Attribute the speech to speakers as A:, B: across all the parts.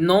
A: 9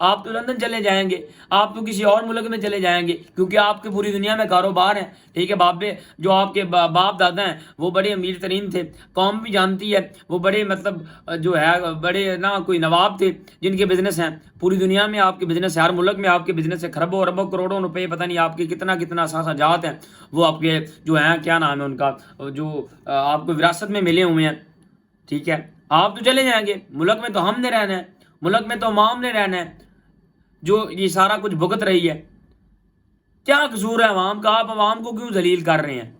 A: آپ تو لندن چلے جائیں گے، آپ تو کسی اور ملک میں چلے جائیں گے، کیونکہ آپ کے پوری دنیا میں کاروبار ہیں، ٹھیک ہے۔ جو آپ کے باپ دادا ہیں وہ بڑے امیر ترین تھے، قوم بھی جانتی ہے، وہ بڑے مطلب جو ہے بڑے نا کوئی نواب تھے جن کے بزنس ہیں پوری دنیا میں، آپ کے بزنس ہے، ہر ملک میں آپ کے بزنس ہے، خربوں اربوں کروڑوں روپے، پتہ نہیں آپ کے کتنا جات ہیں وہ آپ کے جو ہیں کیا نام ہے ان کا، جو آپ کو وراثت میں ملے ہوئے ہیں، ٹھیک ہے۔ آپ تو چلے جائیں گے، ملک میں تو ہم نے رہنا ہے، ملک میں تو عوام نے رہنا ہے جو یہ سارا کچھ بھگت رہی ہے۔ کیا قصور ہے عوام کا؟ آپ عوام کو کیوں ذلیل کر رہے ہیں؟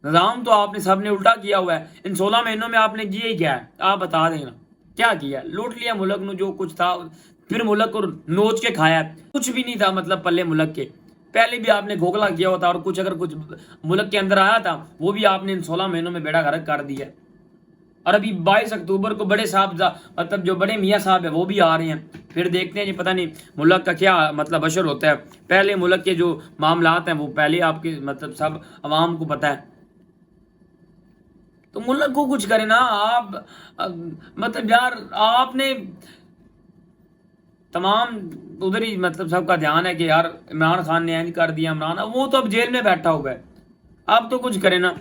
A: نظام تو آپ نے سب نے الٹا کیا ہوا ہے۔ ان 16 مہینوں میں آپ نے کیا ہی کیا ہے؟ آپ بتا دینا کیا کیا؟ لوٹ لیا ملک نو جو کچھ تھا، پھر ملک کو نوچ کے کھایا، کچھ بھی نہیں تھا مطلب پلے ملک کے۔ پہلے بھی آپ نے گھوکھلا کیا ہوتا اور اگر کچھ ملک کے اندر آیا تھا وہ بھی آپ نے ان 16 مہینوں میں بیڑا غرق کر دیا۔ اور ابھی 22 اکتوبر کو بڑے صاحب مطلب جو بڑے میاں صاحب ہیں وہ بھی آ رہے ہیں، پھر دیکھتے ہیں جی پتہ نہیں ملک کا کیا مطلب اشر ہوتا ہے۔ پہلے ملک کے جو معاملات ہیں وہ پہلے آپ کے مطلب سب عوام کو پتہ ہے، تو ملک کو کچھ کرے نا آپ۔ مطلب یار آپ نے تمام ادھر ہی مطلب سب کا دھیان ہے کہ یار عمران خان نے اینج کر دیا، عمران وہ تو اب جیل میں بیٹھا ہوا ہے، آپ تو کچھ کرے نا۔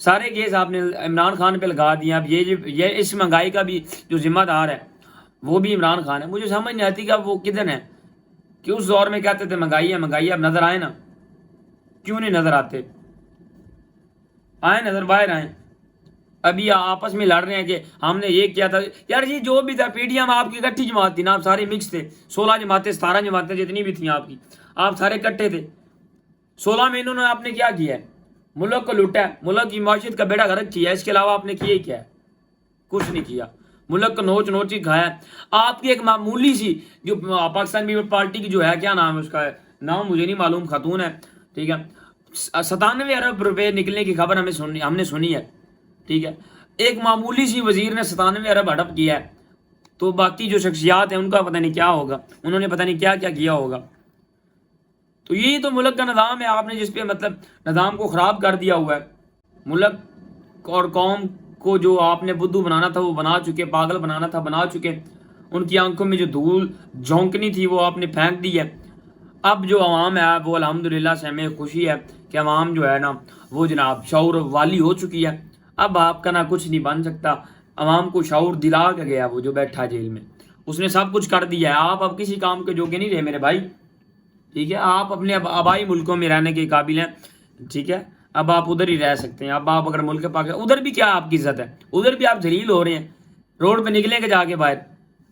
A: سارے کیس آپ نے عمران خان پہ لگا دیا۔ اب یہ اس مہنگائی کا بھی جو ذمہ دار ہے وہ بھی عمران خان ہے۔ مجھے سمجھ نہیں آتی کہ اب وہ کدھر ہے، کہ اس دور میں کہتے تھے مہنگائی ہے مہنگائی ہے، اب نظر آئے نا، کیوں نہیں نظر آتے؟ آئیں نظر باہر آئیں۔ ابھی آپس میں لڑ رہے ہیں کہ ہم نے یہ کیا تھا، یار یہ جو بھی تھا پی ڈی ایم آپ کی اکٹھی جماعت تھی نا، آپ سارے مکس تھے، 16 جماعتیں 17 جماعتیں جتنی بھی تھیں آپ کی، آپ سارے اکٹھے تھے۔ 16 مہینوں میں آپ نے کیا کیا ہے؟ ملک کو لوٹا ہے، ملک کی معیشت کا بیڑا غرق کیا ہے، اس کے علاوہ آپ نے کیا ہی کیا ہے؟ کچھ نہیں کیا۔ ملک کو نوچ نوچ ہی کھایا ہے۔ آپ کی ایک معمولی سی جو پاکستان پیپل پارٹی کی جو ہے کیا نام ہے اس کا، نام مجھے نہیں معلوم، خاتون ہے، ٹھیک ہے، 97 ارب روپے نکلنے کی خبر ہم نے سنی ہے، ٹھیک ہے۔ ایک معمولی سی وزیر نے 97 ارب ہڑپ کیا ہے، تو باقی جو شخصیات ہیں ان کا پتہ نہیں کیا ہوگا، انہوں نے پتہ نہیں کیا کیا کیا ہوگا۔ تو یہی تو ملک کا نظام ہے، آپ نے جس پہ مطلب نظام کو خراب کر دیا ہوا ہے۔ ملک اور قوم کو جو آپ نے بدھو بنانا تھا وہ بنا چکے، پاگل بنانا تھا بنا چکے، ان کی آنکھوں میں جو دھول جھونکنی تھی وہ آپ نے پھینک دی ہے۔ اب جو عوام ہے وہ الحمدللہ سے ہمیں خوشی ہے کہ عوام جو ہے نا وہ جناب شعور والی ہو چکی ہے۔ اب آپ کا نہ کچھ نہیں بن سکتا۔ عوام کو شعور دلا کے گیا وہ جو بیٹھا جیل میں، اس نے سب کچھ کر دیا ہے۔ آپ اب کسی کام کے جوگے نہیں رہے میرے بھائی، ٹھیک ہے۔ آپ اپنے آبائی ملکوں میں رہنے کے قابل ہیں، ٹھیک ہے۔ اب آپ ادھر ہی رہ سکتے ہیں۔ اب آپ اگر ملک پاک ادھر بھی کیا آپ کی عزت ہے، ادھر بھی آپ ذلیل ہو رہے ہیں، روڈ پہ نکلیں گے جا کے باہر،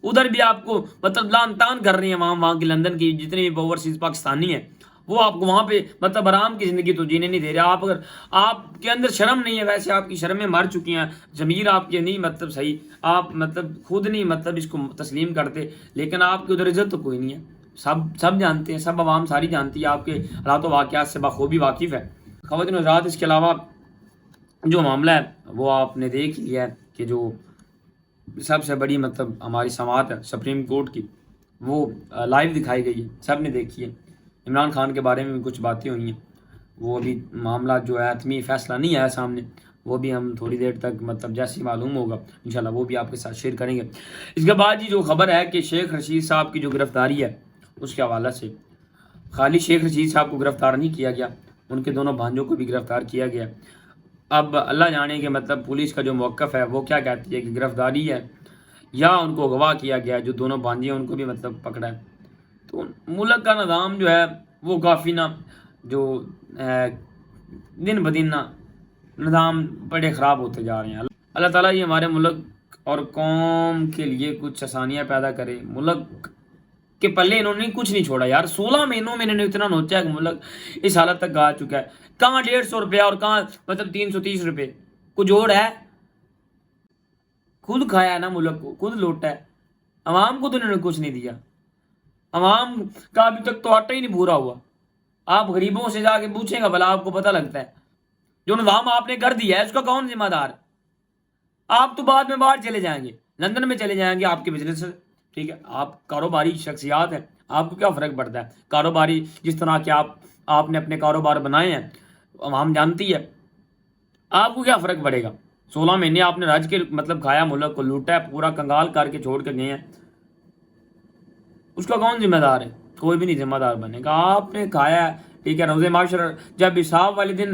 A: ادھر بھی آپ کو مطلب لان تان کر رہی ہیں وہاں کی لندن کی جتنے بھی اوورسیز پاکستانی ہیں، وہ آپ کو وہاں پہ مطلب آرام کی زندگی تو جینے نہیں دے رہے۔ آپ اگر آپ کے اندر شرم نہیں ہے، ویسے آپ کی شرمیں مر چکی ہیں، ضمیر آپ کے نہیں مطلب صحیح، آپ مطلب خود نہیں مطلب اس کو تسلیم کرتے، لیکن آپ کی ادھر عزت تو کوئی نہیں ہے۔ سب جانتے ہیں، سب عوام ساری جانتی ہے، آپ کے حالات و واقعات سے بخوبی واقف ہے۔ خواتین حضرات، اس کے علاوہ جو معاملہ ہے وہ آپ نے دیکھ لیا ہے کہ جو سب سے بڑی مطلب ہماری سماعت ہے سپریم کورٹ کی، وہ لائیو دکھائی گئی ہے، سب نے دیکھی ہے۔ عمران خان کے بارے میں بھی کچھ باتیں ہوئی ہیں، وہ ابھی معاملہ جو ہے حتمی فیصلہ نہیں آیا سامنے، وہ بھی ہم تھوڑی دیر تک مطلب جیسے معلوم ہوگا انشاءاللہ وہ بھی آپ کے ساتھ شیئر کریں گے۔ اس کے بعد جو خبر ہے کہ شیخ رشید صاحب کی جو گرفتاری ہے اس کے حوالے سے، خالی شیخ رشید صاحب کو گرفتار نہیں کیا گیا، ان کے دونوں بھانجوں کو بھی گرفتار کیا گیا۔ اب اللہ جانے کہ مطلب پولیس کا جو موقف ہے وہ کیا کہتی ہے، کہ گرفتاری ہے یا ان کو اغوا کیا گیا، جو دونوں بھانجے ہیں ان کو بھی مطلب پکڑا ہے۔ تو ملک کا نظام جو ہے وہ کافی نا جو دن بدن نا نظام بڑے خراب ہوتے جا رہے ہیں۔ اللہ تعالیٰ یہ ہمارے ملک اور قوم کے لیے کچھ آسانیاں پیدا کرے۔ ملک کے پلے انہوں نے کچھ نہیں چھوڑا یار، 16 مہینوں میں انہوں نے اتنا نوچا ہے کہ ملک اس حالت تک آ چکا ہے۔ کہاں 150 روپیہ اور کہاں مطلب 330 روپے کو جوڑ ہے، خود کھایا ہے نا ملک کو، خود لوٹا ہے، عوام کو تو انہوں نے کچھ نہیں دیا۔ عوام کا ابھی تک تو آٹا ہی نہیں پورا ہوا۔ آپ غریبوں سے جا کے پوچھیں گا بھلا، آپ کو پتہ لگتا ہے جو نظام آپ نے کر دیا ہے اس کا کون ذمہ دار؟ آپ تو بعد میں باہر چلے جائیں گے، لندن میں چلے جائیں گے، آپ کے بزنس سے، ٹھیک ہے، آپ کاروباری شخصیات ہیں، آپ کو کیا فرق پڑتا ہے؟ کاروباری جس طرح کے آپ نے اپنے کاروبار بنائے ہیں عوام جانتی ہے، آپ کو کیا فرق پڑے گا؟ 16 مہینے آپ نے رج کے مطلب کھایا، ملک کو لوٹا ہے، پورا کنگال کر کے چھوڑ کے گئے ہیں۔ اس کا کون ذمہ دار ہے؟ کوئی بھی نہیں ذمہ دار بنے گا. آپ نے کھایا ہے ٹھیک ہے، روز معاشر جب حساب والے دن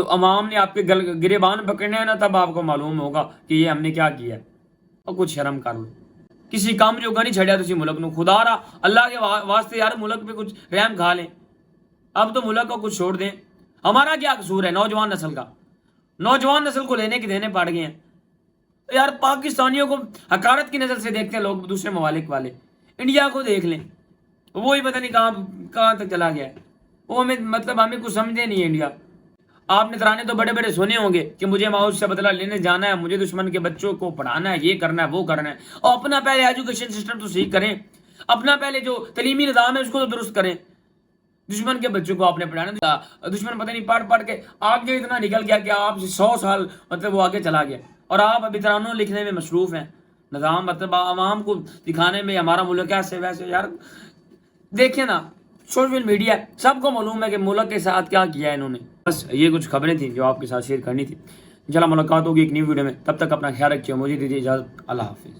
A: عوام نے آپ کے گریبان پکڑنے ہیں نا، تب آپ کو معلوم ہوگا کہ یہ ہم نے کیا کیا ہے. اور کچھ شرم کر لو. کسی کام جو نہیں چھڑیا تسی ملک نو، خدا را اللہ کے واسطے یار ملک پہ کچھ رحم کھا لیں. اب تو ملک کو کچھ چھوڑ دیں. ہمارا کیا قصور ہے نوجوان نسل کا؟ نوجوان نسل کو لینے کے دینے پڑ گئے ہیں یار. پاکستانیوں کو حقارت کی نظر سے دیکھتے ہیں لوگ، دوسرے ممالک والے. انڈیا کو دیکھ لیں، وہی پتہ نہیں کہاں تک چلا گیا ہے. وہ ہمیں کچھ سمجھے نہیں ہے انڈیا. آپ نے ترانے تو بڑے بڑے سنے ہوں گے کہ مجھے ماؤس سے بدلہ لینے جانا ہے، مجھے دشمن کے بچوں کو پڑھانا ہے، یہ کرنا ہے وہ کرنا ہے. اور اپنا پہلے ایجوکیشن سسٹم تو صحیح کریں، اپنا پہلے جو تعلیمی نظام ہے اس کو تو درست کریں. دشمن کے بچوں کو آپ نے پڑھانا تھا، دشمن پتہ نہیں پڑھ کے آگے اتنا نکل گیا کہ آپ سے 100 سال وہ آگے چلا گیا، اور آپ ابھی ترانوں لکھنے میں مصروف ہیں. نظام عوام کو دکھانے میں ہمارا ملک ایسے ویسے. یار دیکھیں نا، سوشل میڈیا سب کو معلوم ہے کہ ملک کے ساتھ کیا کیا ہے انہوں نے. بس یہ کچھ خبریں تھیں جو آپ کے ساتھ شیئر کرنی تھی. انشاءاللہ ملاقات ہوگی ایک نیو ویڈیو میں. تب تک اپنا خیال رکھیے. مجھے دیجیے اجازت. اللہ حافظ.